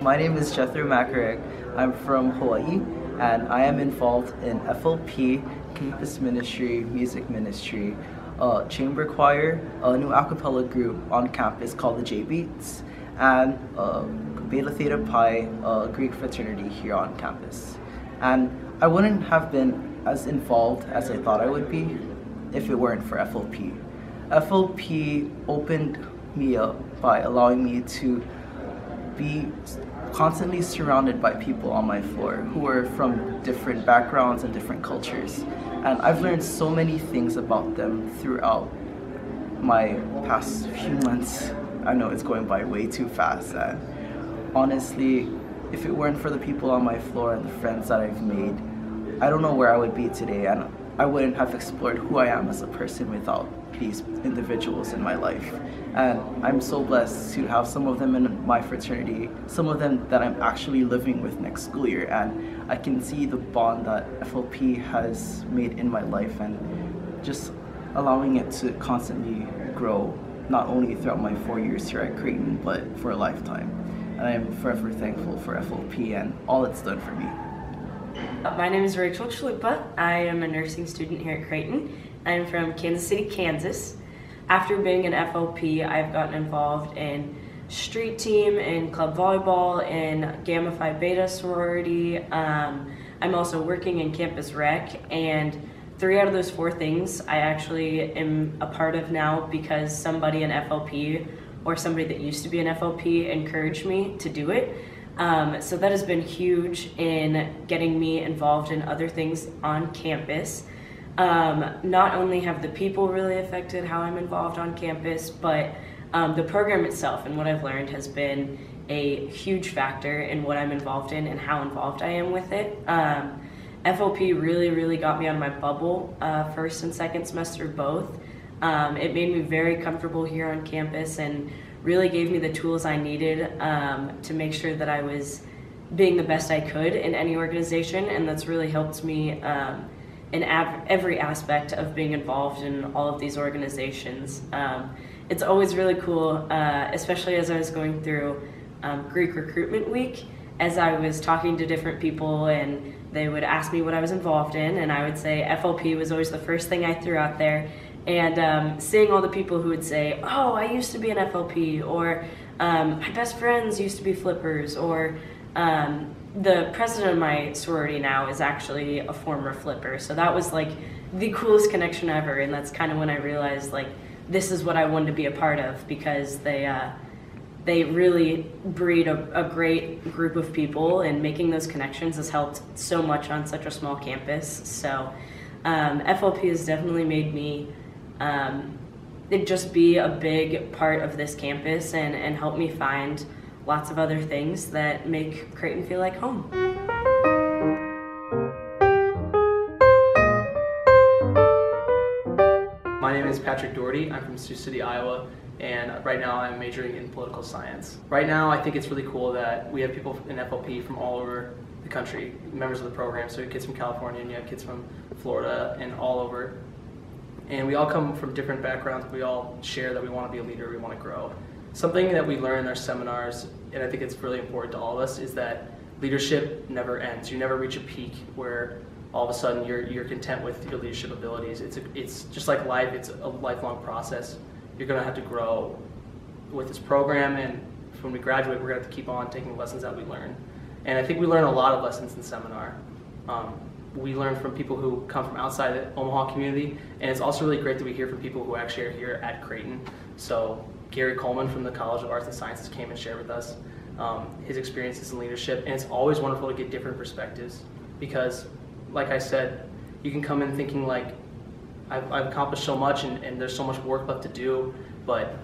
My name is JETHRO MACAREG. I'm from Hawaii, and I am involved in FLP, campus ministry, music ministry, chamber choir, a new a cappella group on campus called the J-Beats, and Beta Theta Pi, Greek fraternity here on campus. And I wouldn't have been as involved as I thought I would be if it weren't for FLP. FLP opened me up by allowing me to be constantly surrounded by people on my floor who are from different backgrounds and different cultures. And I've learned so many things about them throughout my past few months. I know it's going by way too fast, and honestly, if it weren't for the people on my floor and the friends that I've made, I don't know where I would be today, and I wouldn't have explored who I am as a person without these individuals in my life. And I'm so blessed to have some of them in my fraternity, some of them that I'm actually living with next school year, and I can see the bond that FLP has made in my life and just allowing it to constantly grow, not only throughout my 4 years here at Creighton, but for a lifetime. And I am forever thankful for FLP and all it's done for me. My name is Rachel CHALUPA. I am a nursing student here at Creighton. I'm from Kansas City, Kansas. After being an FLP, I've gotten involved in street team, in club volleyball, in Gamma Phi Beta sorority. I'm also working in campus rec, and 3 out of those 4 things I actually am a part of now because somebody in FLP or somebody that used to be an FLP encouraged me to do it. So that has been huge in getting me involved in other things on campus. Not only have the people really affected how I'm involved on campus, but the program itself and what I've learned has been a huge factor in what I'm involved in and how involved I am with it. FLP really got me out of my bubble, first and second semester both. It made me very comfortable here on campus and really gave me the tools I needed to make sure that I was being the best I could in any organization, and that's really helped me in every aspect of being involved in all of these organizations. It's always really cool, especially as I was going through Greek recruitment week, as I was talking to different people and they would ask me what I was involved in, and I would say FLP was always the first thing I threw out there. And seeing all the people who would say, oh, I used to be an FLP, or my best friends used to be flippers, or the president of my sorority now is actually a former flipper. So that was like the coolest connection ever, and that's kind of when I realized like this is what I wanted to be a part of, because they really breed a great group of people, and making those connections has helped so much on such a small campus. So FLP has definitely made me just be a big part of this campus and help me find lots of other things that make Creighton feel like home. My name is Patrick Doherty. I'm from Sioux City, Iowa, and right now I'm majoring in political science. Right now I think it's really cool that we have people in FLP from all over the country, members of the program. So you have kids from California and you have kids from Florida and all over. And we all come from different backgrounds. We all share that we want to be a leader, we want to grow. Something that we learn in our seminars, and I think it's really important to all of us, is that leadership never ends. You never reach a peak where all of a sudden you're content with your leadership abilities. It's just like life, it's a lifelong process. You're going to have to grow with this program, and when we graduate, we're going to have to keep on taking the lessons that we learn. And I think we learn a lot of lessons in seminar. We learn from people who come from outside the Omaha community, and it's also really great that we hear from people who actually are here at Creighton. So Gary Coleman from the College of Arts and Sciences came and shared with us his experiences in leadership, and it's always wonderful to get different perspectives, because like I said, you can come in thinking like, I've accomplished so much and there's so much work left to do, but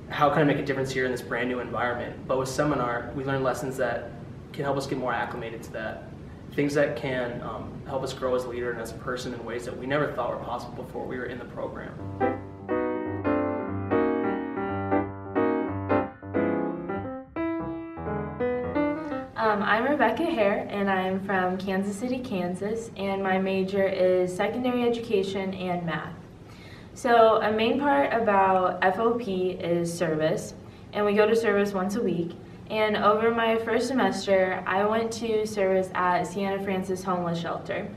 how can I make a difference here in this brand new environment? But with seminar, we learn lessons that can help us get more acclimated to that. Things that can help us grow as a leader and as a person in ways that we never thought were possible before we were in the program. I'm Rebecca Hare, and I'm from Kansas City, Kansas, and my major is secondary education and math. So a main part about FLP is service, and we go to service once a week. And over my first semester, I went to service at Sienna Francis Homeless Shelter.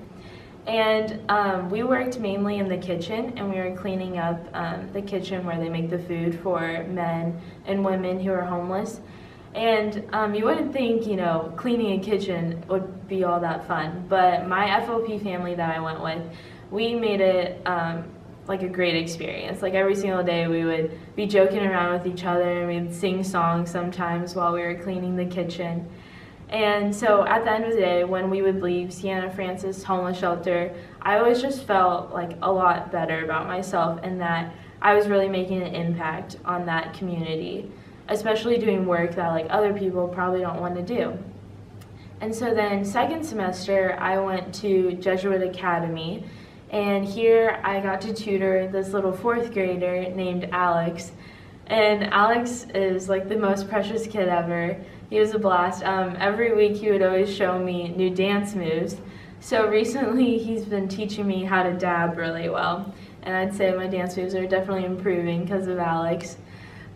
And we worked mainly in the kitchen, and we were cleaning up the kitchen where they make the food for men and women who are homeless. And you wouldn't think, you know, cleaning a kitchen would be all that fun, but my FLP family that I went with, we made it like a great experience. Like every single day we would be joking around with each other, and we'd sing songs sometimes while we were cleaning the kitchen. And so at the end of the day, when we would leave Sienna Francis Homeless Shelter, I always just felt like a lot better about myself, and that I was really making an impact on that community, especially doing work that like other people probably don't want to do. And so then second semester, I went to Jesuit Academy, and here I got to tutor this little 4th grader named Alex. And Alex is like the most precious kid ever. He was a blast. Every week he would always show me new dance moves. So recently he's been teaching me how to dab really well. And I'd say my dance moves are definitely improving because of Alex.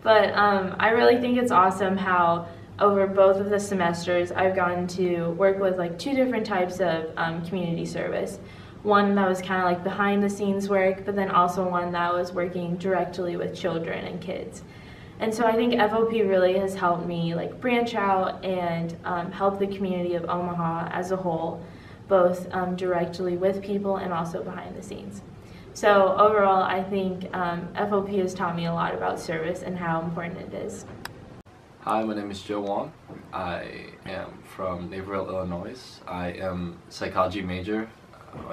But I really think it's awesome how over both of the semesters I've gotten to work with like 2 different types of community service. One that was kind of like behind the scenes work, but then also one that was working directly with children and kids. And so I think FLP really has helped me like branch out and help the community of Omaha as a whole, both directly with people and also behind the scenes. So overall, I think FLP has taught me a lot about service and how important it is. Hi, my name is Joe Wong. I am from Naperville, Illinois. I am a psychology major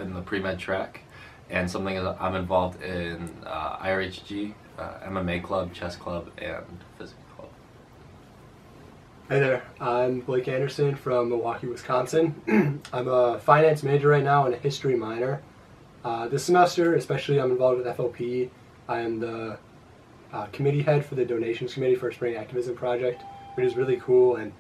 in the pre-med track, and something is I'm involved in IRHG, MMA club, chess club, and physics club. Hey there, I'm Blake Anderson from Milwaukee, Wisconsin. I'm a finance major right now and a history minor. This semester, especially, I'm involved with FLP. I am the committee head for the donations committee for Spring Activism Project, which is really cool, and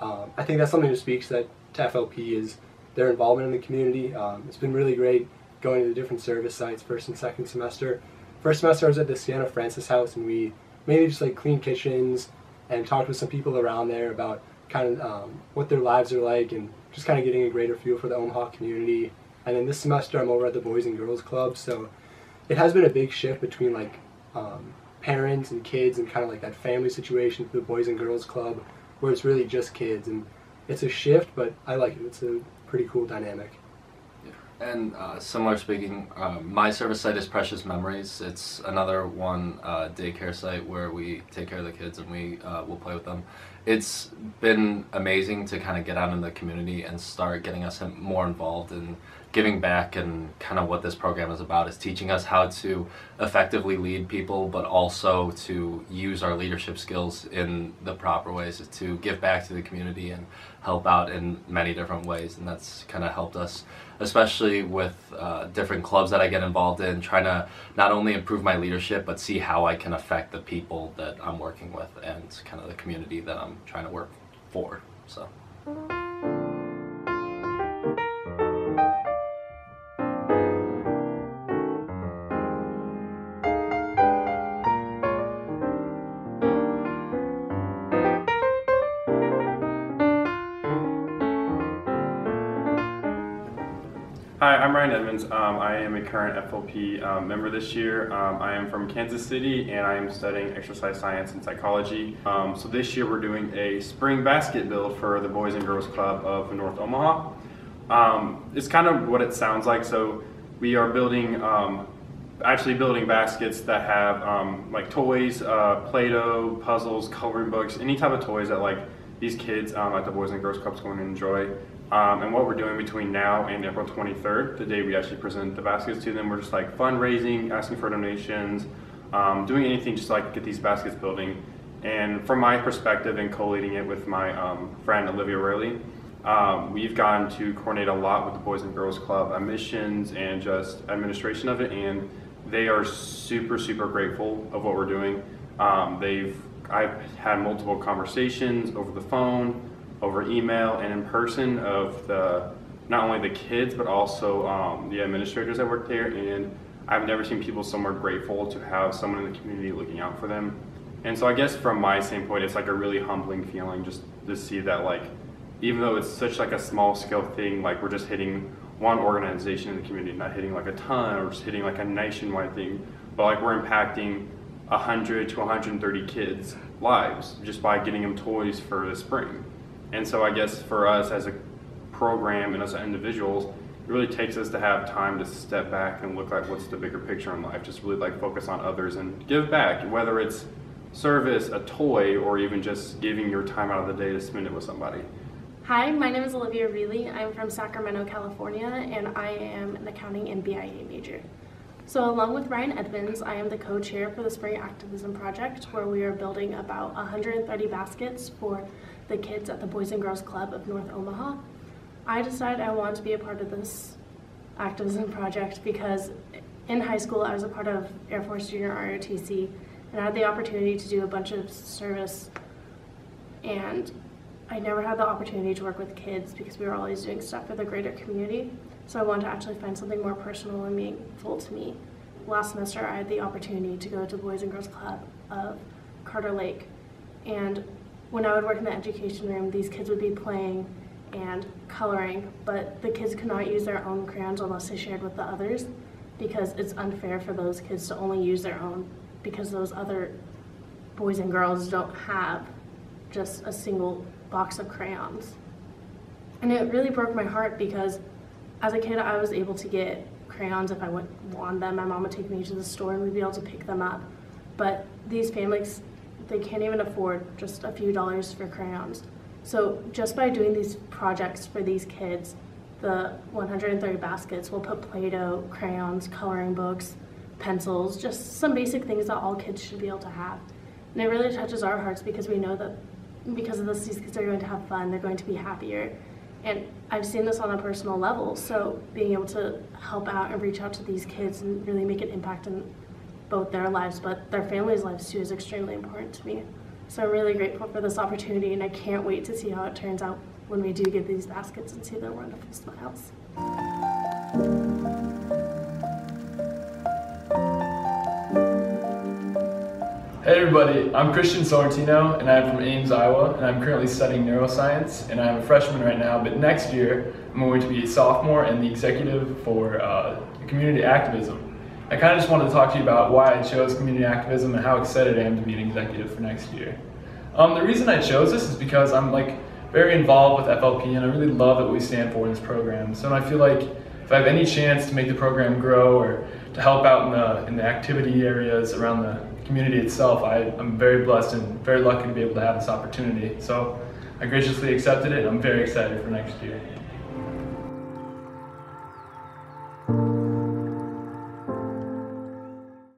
I think that's something that speaks to FLP is their involvement in the community. It's been really great going to the different service sites first and second semester. First semester I was at the Sienna Francis house, and we mainly just like cleaned kitchens and talked with some people around there about kind of what their lives are like and just kind of getting a greater feel for the Omaha community. And then this semester I'm over at the Boys and Girls Club, so it has been a big shift between like parents and kids and kind of like that family situation for the Boys and Girls Club where it's really just kids, and it's a shift, but I like it. It's a pretty cool dynamic. And similar speaking, my service site is Precious Memories. It's another one daycare site where we take care of the kids and we will play with them. It's been amazing to kind of get out in the community and start getting us more involved in giving back, and kind of what this program is about is teaching us how to effectively lead people, but also to use our leadership skills in the proper ways to give back to the community and help out in many different ways. And that's kind of helped us, especially with different clubs that I get involved in, trying to not only improve my leadership, but see how I can affect the people that I'm working with and kind of the community that I'm trying to work for. So. Hi, I'm Ryan Edmonds. I am a current FLP member this year. I am from Kansas City, and I am studying exercise science and psychology. So this year we're doing a spring basket build for the Boys and Girls Club of North Omaha. It's kind of what it sounds like. So we are building, actually building baskets that have like toys, Play-Doh, puzzles, coloring books, any type of toys that like these kids at the Boys and Girls Club is going to enjoy. And what we're doing between now and April 23rd, the day we actually present the baskets to them, we're just like fundraising, asking for donations, doing anything just to like get these baskets building. And from my perspective and co-leading it with my friend Olivia ROEHLE, we've gotten to coordinate a lot with the Boys and Girls Club admissions and just administration of it, and they are super, super grateful of what we're doing. I've had multiple conversations over the phone, over email, and in person of not only the kids but also the administrators that work there, and I've never seen people so more grateful to have someone in the community looking out for them. And so I guess from my standpoint, it's like a really humbling feeling just to see that, like, even though it's such like a small scale thing, like we're just hitting one organization in the community, not hitting like a ton or just hitting like a nationwide thing, but like we're impacting 100 to 130 kids' lives just by getting them toys for the spring. And so I guess for us as a program and as individuals, it really takes us to have time to step back and look like what's the bigger picture in life, just really like focus on others and give back, whether it's service, a toy, or even just giving your time out of the day to spend it with somebody. Hi, my name is Olivia ROEHLE. I'm from Sacramento, California, and I am an accounting and BIA major. So along with Ryan Edmonds, I am the co-chair for the Spring Activism Project, where we are building about 130 baskets for the kids at the Boys and Girls Club of North Omaha. I decided I wanted to be a part of this activism project because in high school I was a part of Air Force Junior ROTC, and I had the opportunity to do a bunch of service, and I never had the opportunity to work with kids because we were always doing stuff for the greater community. So I wanted to actually find something more personal and meaningful to me. Last semester I had the opportunity to go to Boys and Girls Club of Carter Lake, and when I would work in the education room, these kids would be playing and coloring, but the kids could not use their own crayons unless they shared with the others, because it's unfair for those kids to only use their own because those other boys and girls don't have just a single box of crayons. And it really broke my heart because as a kid I was able to get crayons if I wanted them. My mom would take me to the store and we'd be able to pick them up. But these families, they can't even afford just a few dollars for crayons. So just by doing these projects for these kids, the 130 baskets will put Play-Doh, crayons, coloring books, pencils, just some basic things that all kids should be able to have. And it really touches our hearts because we know that because of this, these kids are going to have fun, they're going to be happier. And I've seen this on a personal level, so being able to help out and reach out to these kids and really make an impact in both their lives, but their families' lives too, is extremely important to me. So I'm really grateful for this opportunity, and I can't wait to see how it turns out when we do get these baskets and see their wonderful smiles. Hey everybody, I'm Christian Sorrentino and I'm from Ames, Iowa, and I'm currently studying neuroscience, and I'm a freshman right now, but next year I'm going to be a sophomore and the executive for community activism. I kind of just wanted to talk to you about why I chose community activism and how excited I am to be an executive for next year. The reason I chose this is because I'm very involved with FLP, and I really love what we stand for in this program. So I feel like if I have any chance to make the program grow or to help out in the activity areas around the community itself, I'm very blessed and very lucky to be able to have this opportunity. So I graciously accepted it, and I'm very excited for next year.